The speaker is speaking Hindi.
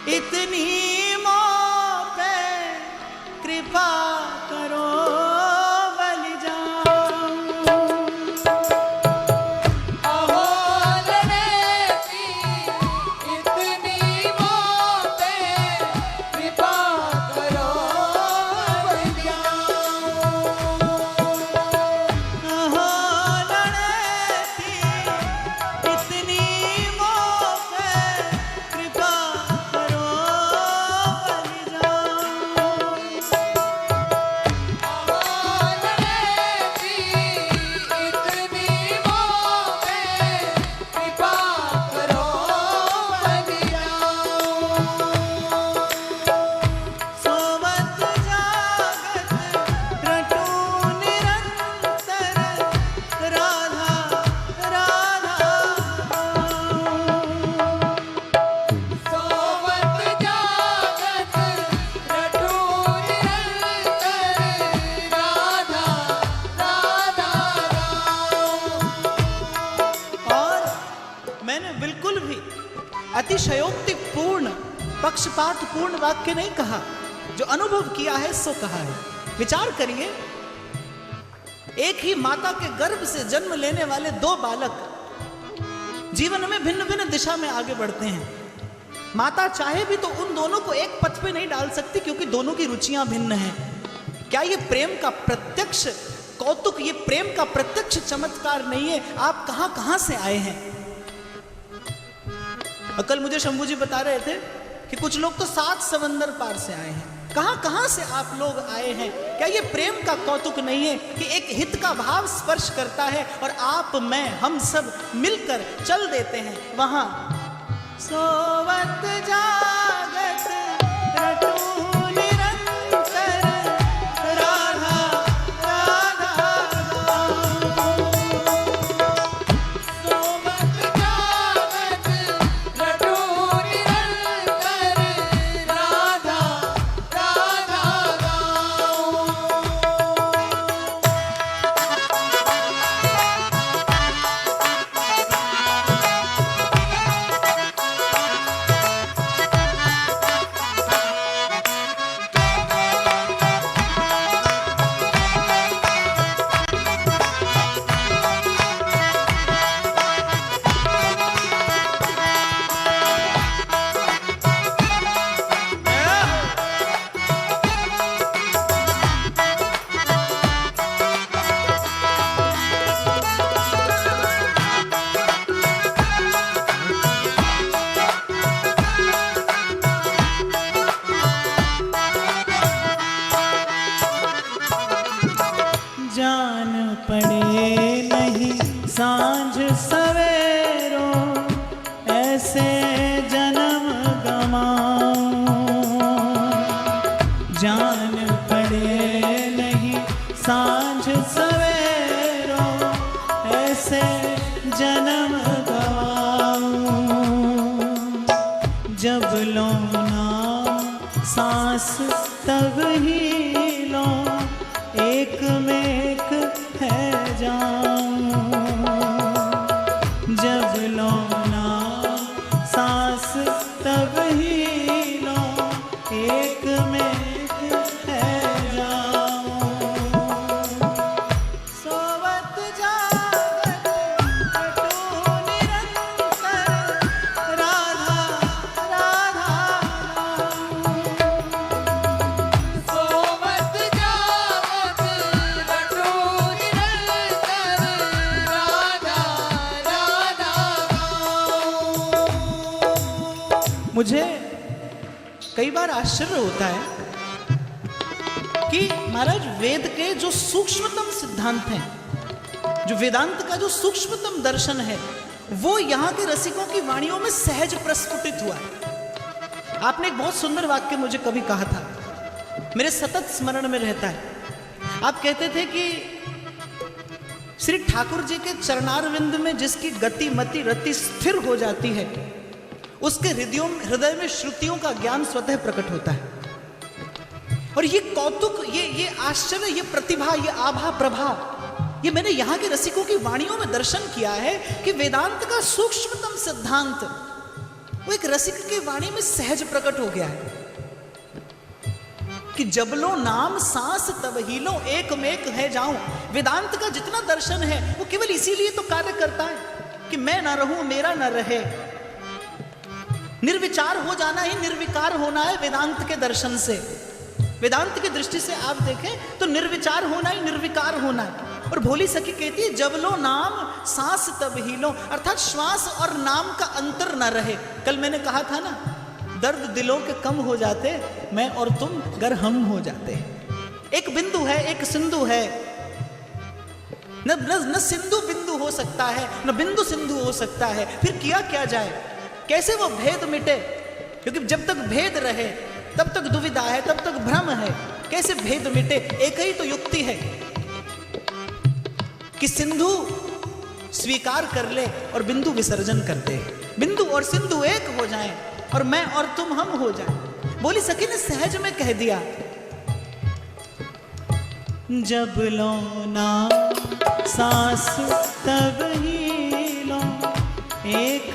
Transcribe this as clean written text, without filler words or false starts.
इतनी मोह पे कृपा करो बलि जाऊं। अहो लड़ेती इतनी मोह पे कृपा करो बलि जाऊं। अहो लड़ेती इतनी मोह पे कृपा करो बलि जाऊं। अहो लड़ेती इतनी मोह पे कृपा करो बलि जाऊं। सोवत जागत रटू निरंतर राधा राधा सोवत जागत रटू निरंतर राधा राधा और मैंने बिल्कुल भी अतिशयोक्तिपूर्ण पक्षपातपूर्ण वाक्य नहीं कहा। जो अनुभव किया है सो कहा है। विचार करिए, एक ही माता के गर्भ से जन्म लेने वाले दो बालक जीवन में भिन्न भिन्न दिशा में आगे बढ़ते हैं। माता चाहे भी तो उन दोनों को एक पथ पे नहीं डाल सकती, क्योंकि दोनों की रुचियां भिन्न हैं। क्या ये प्रेम का प्रत्यक्ष कौतुक, ये प्रेम का प्रत्यक्ष चमत्कार नहीं है? आप कहां कहां से आए हैं? और कल मुझे शंभू जी बता रहे थे कि कुछ लोग तो 7 समंदर पार से आए हैं। कहां कहां से आप लोग आए हैं? क्या ये प्रेम का कौतुक नहीं है कि एक हित का भाव स्पर्श करता है और आप, मैं, हम सब मिलकर चल देते हैं वहां। सोवत जागत रटू निरंतर राधा राधा सोवत जागत रटू निरंतर राधा राधा जान पड़े नहीं सांझ सवेरो ऐसे जन्म गमाऊं। जान पड़े नहीं सांझ सवेरो ऐसे जन्म गवाऊं। जब लो नाम सांस तब ही लो एक में एक है जाऊं। जब लो नाम सांस तब ही लो एक में एक है जाऊं। सोवत जागत रटू निरंतर राधा राधा सोवत जागत रटू निरंतर राधा राधा मुझे कई बार आश्चर्य होता है कि महाराज वेद के जो सूक्ष्मतम सिद्धांत हैं, जो वेदांत का जो सूक्ष्मतम दर्शन है, वो यहाँ के रसिकों की वाणियों में सहज प्रस्फुटित हुआ है। आपने एक बहुत सुंदर वाक्य मुझे कभी कहा था, मेरे सतत स्मरण में रहता है। आप कहते थे कि श्री ठाकुर जी के चरणारविंद में जिसकी गति मति रति स्थिर हो जाती है, उसके हृदय में श्रुतियों का ज्ञान स्वतः प्रकट होता है। और ये कौतुक, ये आश्चर्य, ये प्रतिभा, ये आभा प्रभा, ये मैंने यहाँ के रसिकों की वाणियों में दर्शन किया है कि वेदांत का सूक्ष्मतम सिद्धांत वो एक रसिक की वाणी में सहज प्रकट हो गया है कि जब लो नाम सांस तब ही लो, एक में एक है जाऊं। वेदांत का जितना दर्शन है वो केवल इसीलिए तो कार्य करता है कि मैं ना रहूं, मेरा ना रहे। निर्विचार हो जाना ही निर्विकार होना है वेदांत के दर्शन से। वेदांत की दृष्टि से आप देखें तो निर्विचार होना ही निर्विकार होना है। और भोली सखी कहती है जब लो नाम सांस तब ही लो, अर्थात श्वास और नाम का अंतर न रहे। कल मैंने कहा था ना, दर्द दिलों के कम हो जाते, मैं और तुम गर हम हो जाते। एक बिंदु है, एक सिंधु है, न सिंधु बिंदु हो सकता है, न बिंदु सिंधु हो सकता है। फिर किया क्या जाए, कैसे वो भेद मिटे? क्योंकि जब तक भेद रहे तब तक दुविधा है, तब तक भ्रम है। कैसे भेद मिटे? एक ही तो युक्ति है कि सिंधु स्वीकार कर ले और बिंदु विसर्जन कर दे। बिंदु और सिंधु एक हो जाएं और मैं और तुम हम हो जाएं। बोली सखी ने सहज में कह दिया, जब लो ना सांस तब ही लो, एक